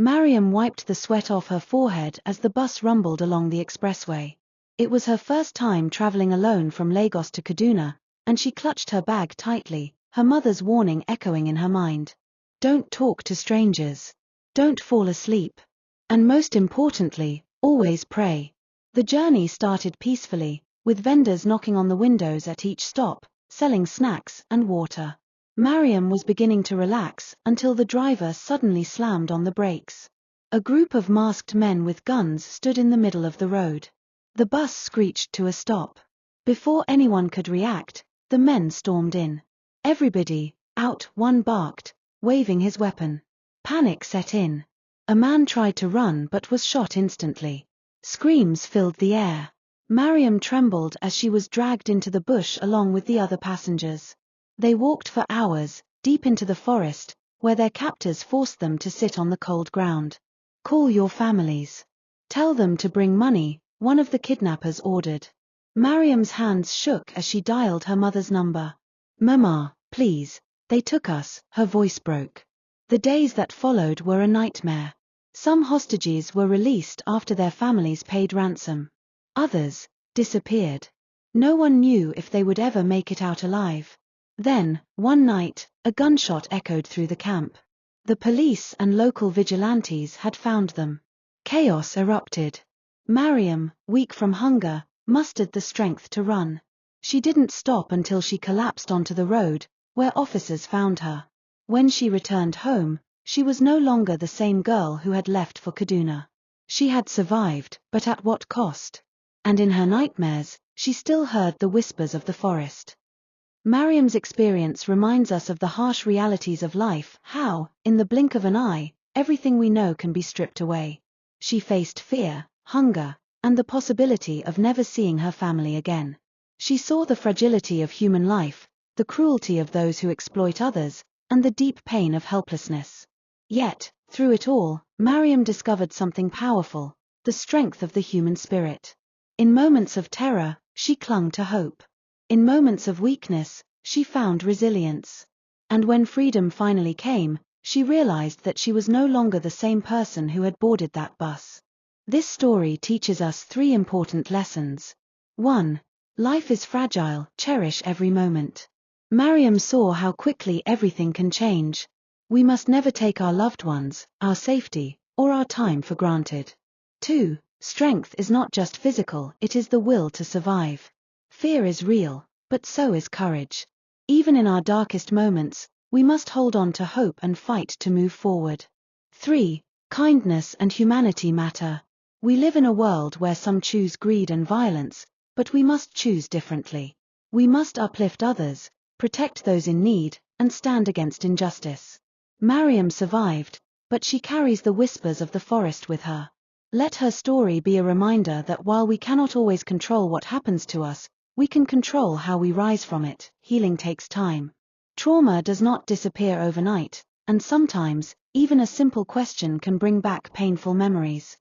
Mariam wiped the sweat off her forehead as the bus rumbled along the expressway. It was her first time traveling alone from Lagos to Kaduna, and she clutched her bag tightly, her mother's warning echoing in her mind. Don't talk to strangers. Don't fall asleep. And most importantly, always pray. The journey started peacefully, with vendors knocking on the windows at each stop, selling snacks and water. Mariam was beginning to relax until the driver suddenly slammed on the brakes. A group of masked men with guns stood in the middle of the road. The bus screeched to a stop. Before anyone could react, the men stormed in. Everybody, out, one barked, waving his weapon. Panic set in. A man tried to run but was shot instantly. Screams filled the air. Mariam trembled as she was dragged into the bush along with the other passengers. They walked for hours, deep into the forest, where their captors forced them to sit on the cold ground. Call your families. Tell them to bring money, one of the kidnappers ordered. Mariam's hands shook as she dialed her mother's number. Mama, please, they took us, her voice broke. The days that followed were a nightmare. Some hostages were released after their families paid ransom. Others disappeared. No one knew if they would ever make it out alive. Then, one night, a gunshot echoed through the camp. The police and local vigilantes had found them. Chaos erupted. Mariam, weak from hunger, mustered the strength to run. She didn't stop until she collapsed onto the road, where officers found her. When she returned home, she was no longer the same girl who had left for Kaduna. She had survived, but at what cost? And in her nightmares, she still heard the whispers of the forest. Mariam's experience reminds us of the harsh realities of life, how, in the blink of an eye, everything we know can be stripped away. She faced fear, hunger, and the possibility of never seeing her family again. She saw the fragility of human life, the cruelty of those who exploit others, and the deep pain of helplessness. Yet, through it all, Mariam discovered something powerful, the strength of the human spirit. In moments of terror, she clung to hope. In moments of weakness, she found resilience. And when freedom finally came, she realized that she was no longer the same person who had boarded that bus. This story teaches us 3 important lessons. 1. Life is fragile, cherish every moment. Mariam saw how quickly everything can change. We must never take our loved ones, our safety, or our time for granted. 2. Strength is not just physical, it is the will to survive. Fear is real, but so is courage. Even in our darkest moments, we must hold on to hope and fight to move forward. 3. Kindness and humanity matter. We live in a world where some choose greed and violence, but we must choose differently. We must uplift others, protect those in need, and stand against injustice. Mariam survived, but she carries the whispers of the forest with her. Let her story be a reminder that while we cannot always control what happens to us, we can control how we rise from it. Healing takes time. Trauma does not disappear overnight, and sometimes, even a simple question can bring back painful memories.